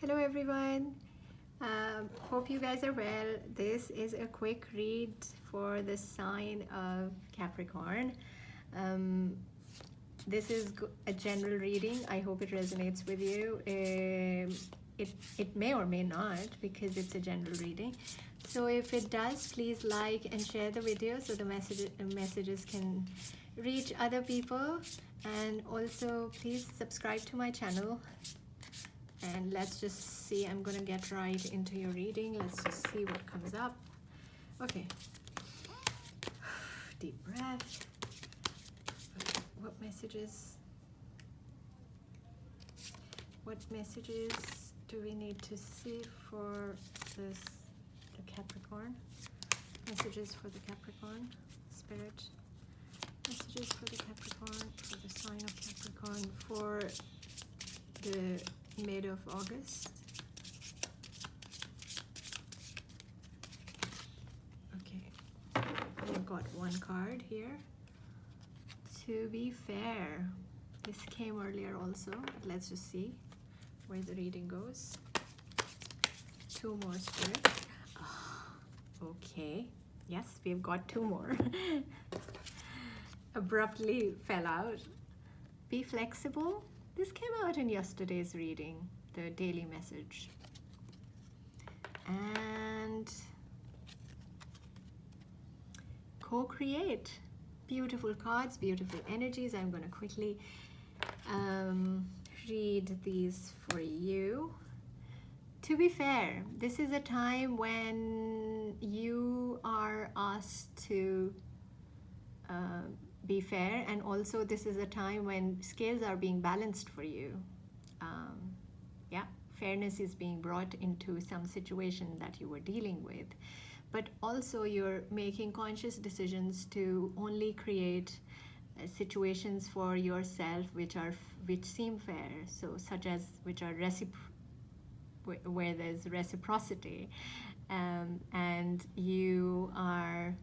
Hello everyone. Hope you guys are well. This is a quick read for the sign of Capricorn. This is a general reading. I hope it resonates with you. It may or may not, because it's a general reading. So if it does, please like and share the video so the messages can reach other people. And also please subscribe to my channel. And let's just see, I'm gonna get right into your reading. Let's just see what comes up. Okay. Deep breath. Okay. What messages do we need to see for the Capricorn? Messages for the Capricorn spirit. Messages for the Capricorn, for the sign of Capricorn, for the mid of August. Okay, I've got one card here. To be fair, this came earlier also, but let's just see where the reading goes. Two more spirits. Okay, yes, we've got two more. Abruptly fell out. Be flexible. This came out in yesterday's reading, the daily message. And co-create. Beautiful cards, beautiful energies. I'm going to quickly read these for you. To be fair, this is a time when you are asked to be fair, and also this is a time when scales are being balanced for you. Yeah, fairness is being brought into some situation that you were dealing with, but also you're making conscious decisions to only create situations for yourself which seem fair, so such as which are where there's reciprocity, and you are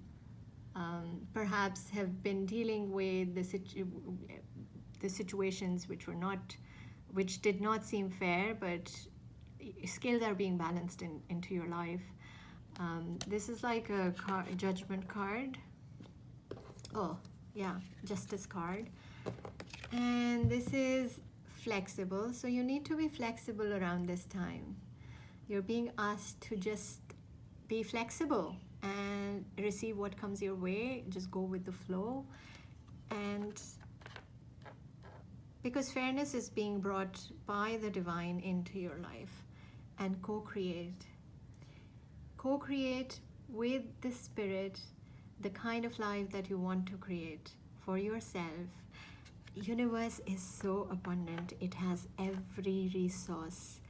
perhaps have been dealing with the situations which did not seem fair, but scales are being balanced into your life. This is like a judgment card. Oh yeah, justice card. And this is flexible, so you need to be flexible around this time. You're being asked to just be flexible and receive what comes your way. Just go with the flow. And because fairness is being brought by the divine into your life, and co-create with the spirit the kind of life that you want to create for yourself. Universe is so abundant. It has every resource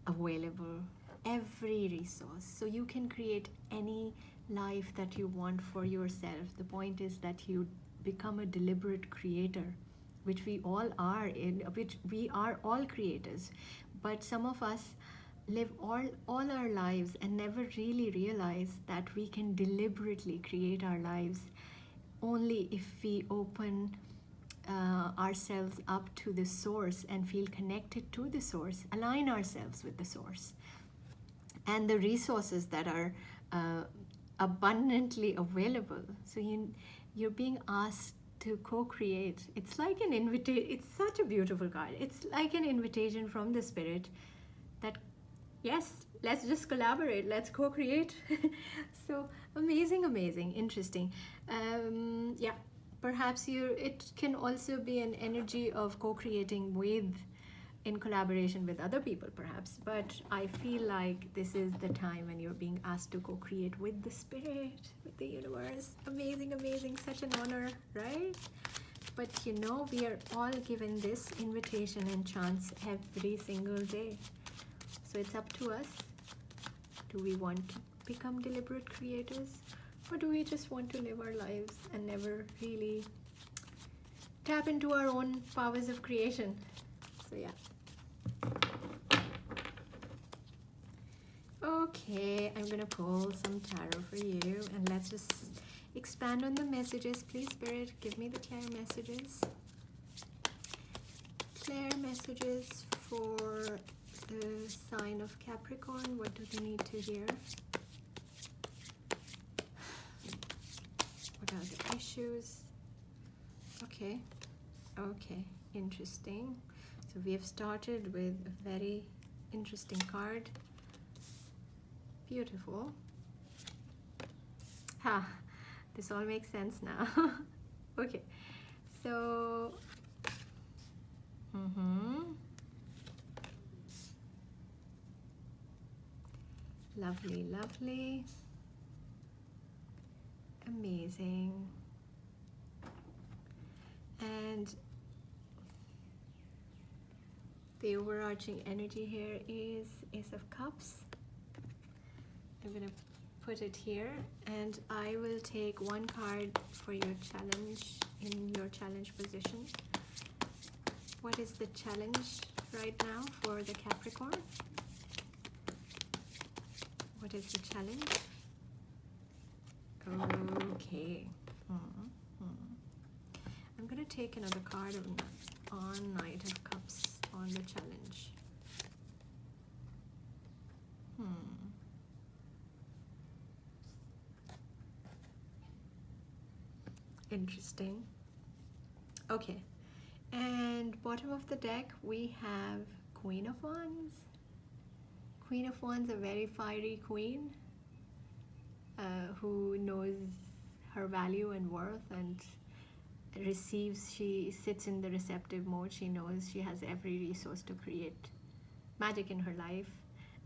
available, every resource, so you can create any life that you want for yourself. The point is that you become a deliberate creator, which we all are, which we are all creators, but some of us live all our lives and never really realize that we can deliberately create our lives only if we open ourselves up to the source and feel connected to the source, align ourselves with the source and the resources that are abundantly available. So you're being asked to co-create. It's like an invitation. It's such a beautiful card. It's like an invitation from the spirit that, yes, let's just collaborate, let's co-create. So amazing, interesting. Yeah, perhaps it can also be an energy of co-creating in collaboration with other people perhaps, but I feel like this is the time when you're being asked to co-create with the spirit, with the universe. Amazing, such an honor, right? But we are all given this invitation and chance every single day. So it's up to us. Do we want to become deliberate creators, or do we just want to live our lives and never really tap into our own powers of creation? So yeah. Okay, I'm gonna pull some tarot for you, and let's just expand on the messages. Please, Spirit, give me the clear messages. Clear messages for the sign Capricorn, what do they need to hear? What are the issues? Okay, okay, interesting. So we have started with a very interesting card. Beautiful. Ha, this all makes sense now. Okay, so lovely, lovely, amazing. And the overarching energy here is Ace of Cups. I'm gonna put it here, and I will take one card for your challenge, in your challenge position. What is the challenge right now for the Capricorn? What is the challenge? Okay. I'm going to take another card on Knight of Cups on the challenge. Interesting. Okay. And bottom of the deck, we have Queen of Wands. Queen of Wands, a very fiery queen who knows her value and worth and receives. She sits in the receptive mode. She knows she has every resource to create magic in her life.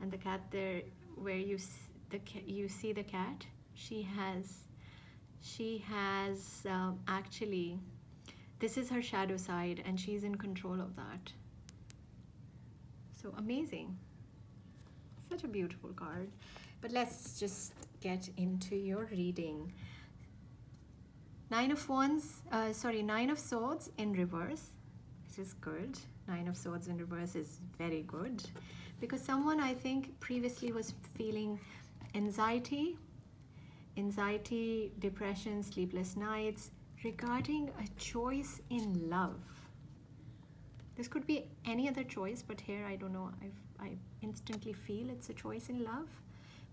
And the cat there, where you see the cat, she has actually, this is her shadow side, and she's in control of that. So amazing. Such a beautiful card. But let's just get into your reading. Nine of Swords in reverse, which is good. Nine of Swords in reverse is very good, because someone, I think, previously was feeling anxiety, depression, sleepless nights regarding a choice in love. This could be any other choice, but here I don't know, I instantly feel it's a choice in love.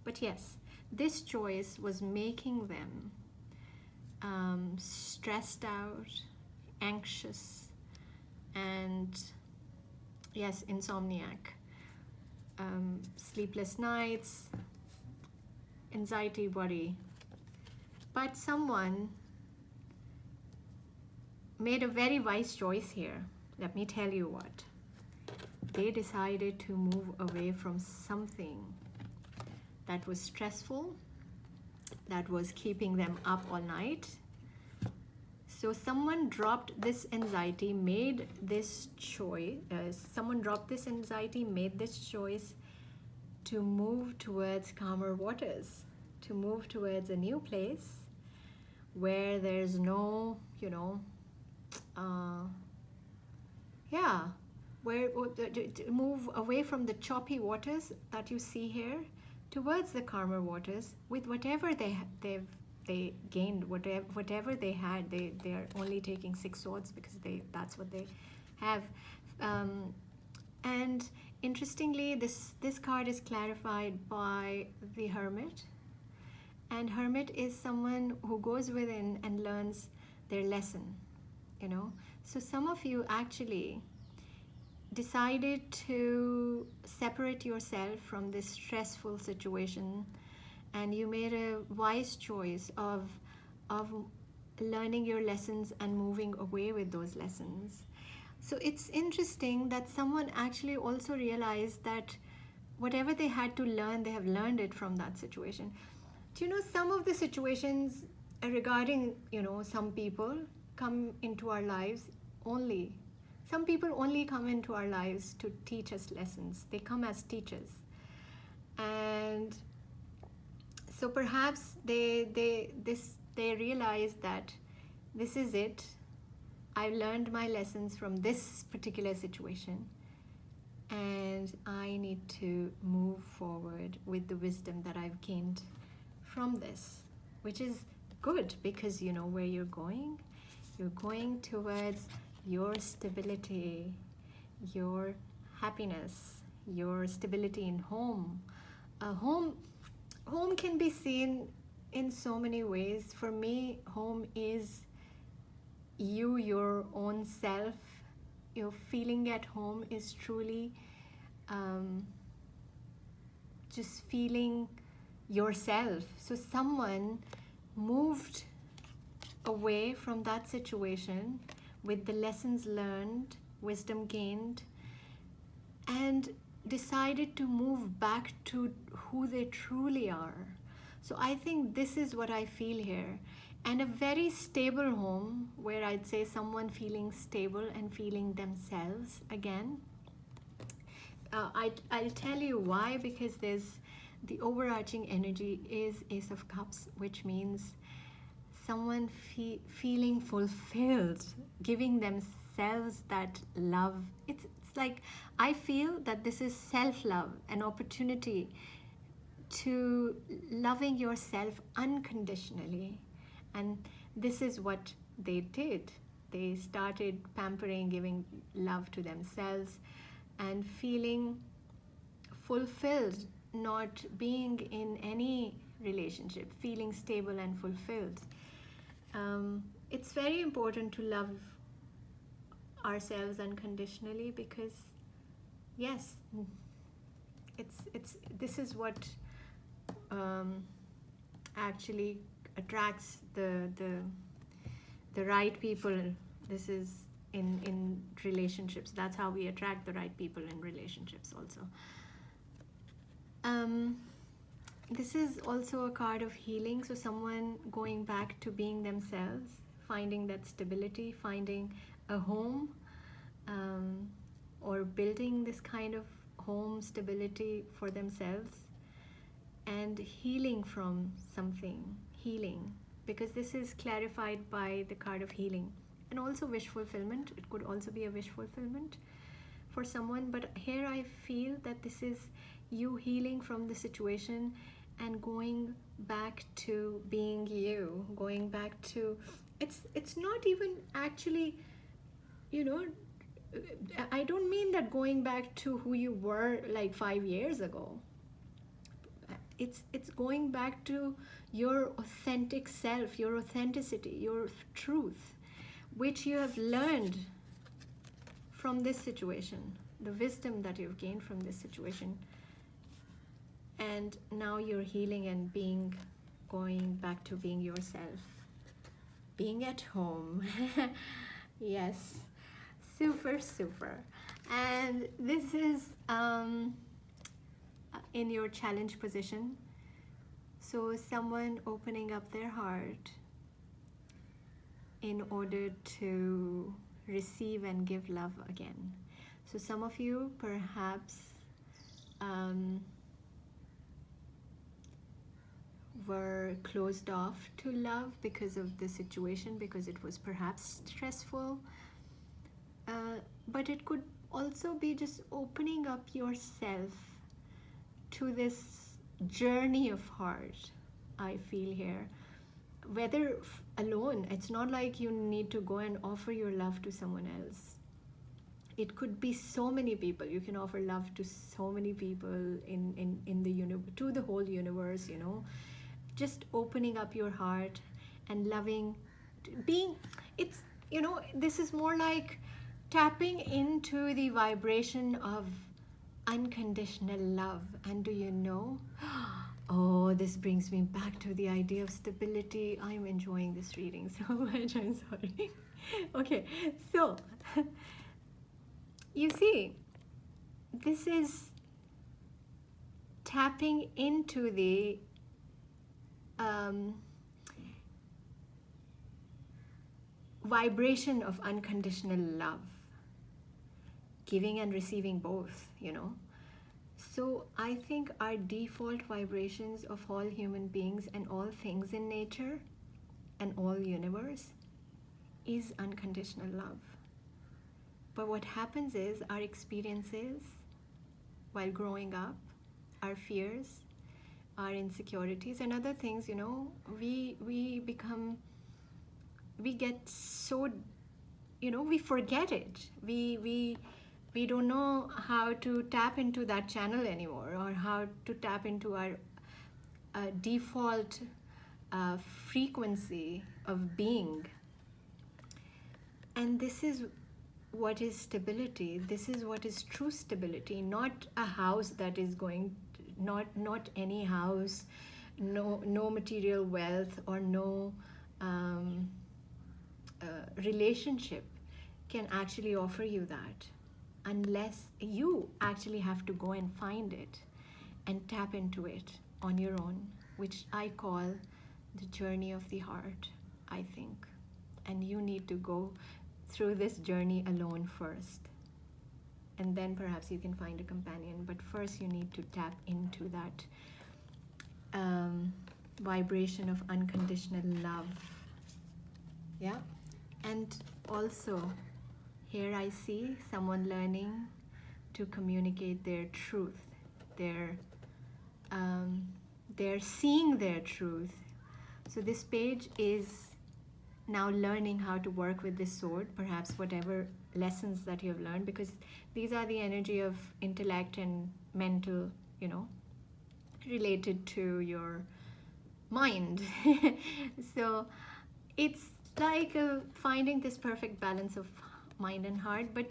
But yes, this choice was making them stressed out, anxious, and yes, insomniac, sleepless nights, anxiety, worry. But someone made a very wise choice here. Let me tell you what. They decided to move away from something that was stressful, that was keeping them up all night. So someone dropped this anxiety, made this choice. Made this choice to move towards calmer waters, to move towards a new place where there's no, to move away from the choppy waters that you see here towards the calmer waters with whatever they gained, whatever they had. They are only taking 6 swords because that's what they have. And interestingly, this card is clarified by the Hermit. And Hermit is someone who goes within and learns their lesson, So some of you actually decided to separate yourself from this stressful situation, and you made a wise choice of learning your lessons and moving away with those lessons. So it's interesting that someone actually also realized that whatever they had to learn, they have learned it from that situation. Do you know, some of the situations regarding, some people come into our lives only. Some people only come into our lives to teach us lessons. They come as teachers. And so perhaps they realize that this is it. I've learned my lessons from this particular situation, and I need to move forward with the wisdom that I've gained from this, which is good, because you know where you're going. You're going towards your stability, your happiness, your stability in home. Home can be seen in so many ways. For me, home is you, your own self. Your feeling at home is truly just feeling yourself. So someone moved away from that situation with the lessons learned, wisdom gained, and decided to move back to who they truly are. So I think this is what I feel here. And a very stable home, where I'd say someone feeling stable and feeling themselves again. I'll tell you why, because there's the overarching energy is Ace of Cups, which means someone feeling fulfilled, giving themselves that love. It's like, I feel that this is self-love, an opportunity to loving yourself unconditionally. And this is what they did. They started pampering, giving love to themselves, and feeling fulfilled, not being in any relationship, feeling stable and fulfilled. It's very important to love ourselves unconditionally, because yes, it's this is what actually attracts the right people. This is in relationships. That's how we attract the right people in relationships also. This is also a card of healing. So someone going back to being themselves, finding that stability, finding a home, or building this kind of home stability for themselves, and healing from something. Healing, because this is clarified by the card of healing. And also wish fulfillment. It could also be a wish fulfillment for someone, but here I feel that this is you healing from the situation and going back to being you, going back to, it's not even actually, you know, I don't mean that going back to who you were like 5 years ago. It's going back to your authentic self, your authenticity, your truth, which you have learned from this situation, the wisdom that you've gained from this situation. And now you're healing and going back to being yourself, being at home. Yes, super, super. And this is in your challenge position. So someone opening up their heart in order to receive and give love again. So some of you perhaps were closed off to love because of the situation, because it was perhaps stressful. But it could also be just opening up yourself to this journey of heart, I feel here. Whether alone, it's not like you need to go and offer your love to someone else. It could be so many people. You can offer love to so many people in the universe, to the whole universe, you know. Just opening up your heart and loving, being, it's, you know, this is more like tapping into the vibration of unconditional love. And do you know, oh, this brings me back to the idea of stability. I'm enjoying this reading so much. I'm sorry. Okay, so you see, this is tapping into the vibration of unconditional love, giving and receiving both, you know. So I think our default vibrations of all human beings and all things in nature and all universe is unconditional love. But what happens is our experiences while growing up, our fears, our insecurities and other things, you know, we get so, you know, we forget it. We we don't know how to tap into that channel anymore, or how to tap into our default frequency of being. And this is what is stability. This is what is true stability, not a house that is going to, not any house, no material wealth, or no relationship can actually offer you that, unless you actually have to go and find it and tap into it on your own, which I call the journey of the heart, I think. And you need to go through this journey alone first, and then perhaps you can find a companion. But first you need to tap into that vibration of unconditional love. Yeah. And also here I see someone learning to communicate their truth. They're seeing their truth. So this page is now learning how to work with this sword, perhaps whatever lessons that you have learned, because these are the energy of intellect and mental, related to your mind. So it's like finding this perfect balance of mind and heart. But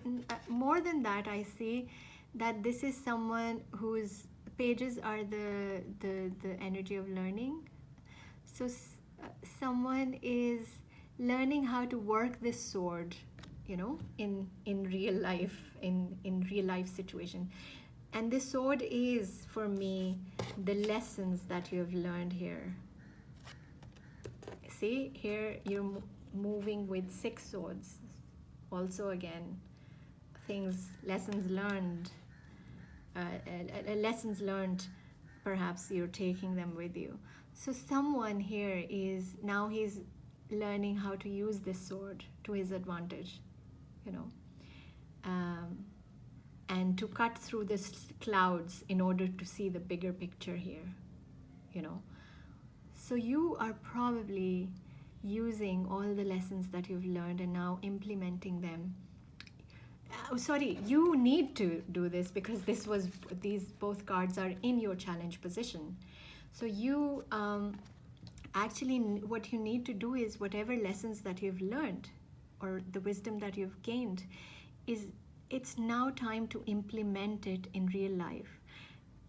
more than that, I see that this is someone whose pages are the energy of learning. So someone is learning how to work this sword, in real life, in real life situation. And this sword is, for me, the lessons that you have learned here. See, here you're moving with 6 swords. Also, again, lessons learned, perhaps you're taking them with you. So someone here is, now he's learning how to use this sword to his advantage, and to cut through the clouds in order to see the bigger picture here, So you are probably using all the lessons that you've learned and now implementing them. You need to do this, because these both cards are in your challenge position. So you actually, what you need to do is, whatever lessons that you've learned or the wisdom that you've gained, it's now time to implement it in real life.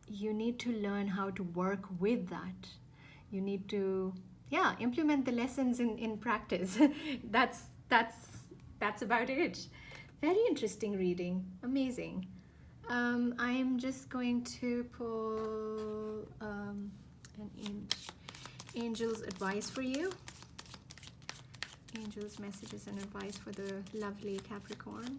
You need to learn how to work with that. You need to implement the lessons in practice. That's about it. Very interesting reading. Amazing. I'm just going to pull an angel's advice for you. Angel's messages and advice for the lovely Capricorn.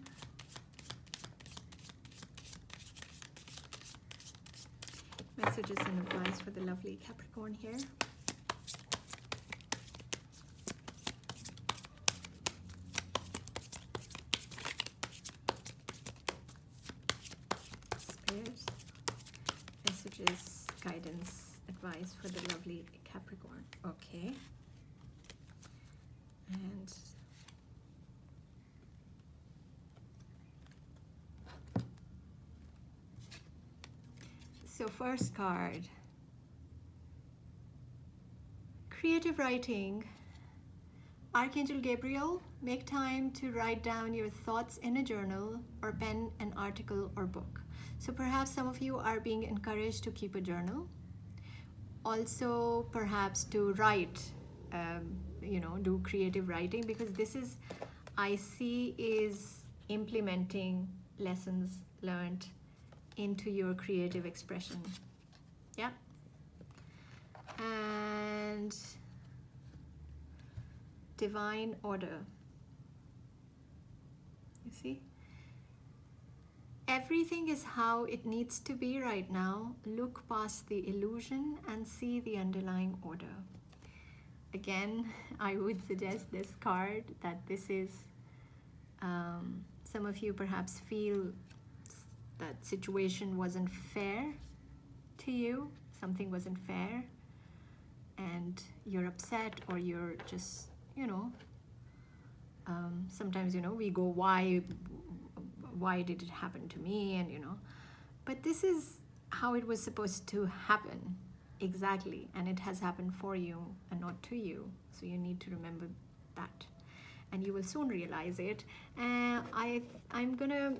Messages and advice for the lovely Capricorn here. Spirit, messages, guidance, advice for the lovely Capricorn. Okay. And so first card, creative writing. Archangel Gabriel, make time to write down your thoughts in a journal or pen an article or book. So perhaps some of you are being encouraged to keep a journal. Also perhaps to write, do creative writing, because this is, I see, is implementing lessons learned into your creative expression. Yeah. And divine order. You see? Everything is how it needs to be right now. Look past the illusion and see the underlying order. Again, I would suggest this card, that this is, some of you perhaps feel that situation wasn't fair to you, something wasn't fair, and you're upset, or you're just, sometimes, we go, why why did it happen to me, and but this is how it was supposed to happen exactly, and it has happened for you and not to you. So you need to remember that, and you will soon realize it. And I'm gonna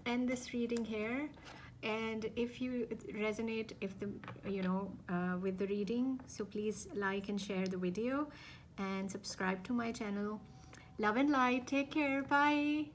end this reading here. And if you resonate, if the with the reading, so please like and share the video and subscribe to my channel. Love and light. Take care. Bye.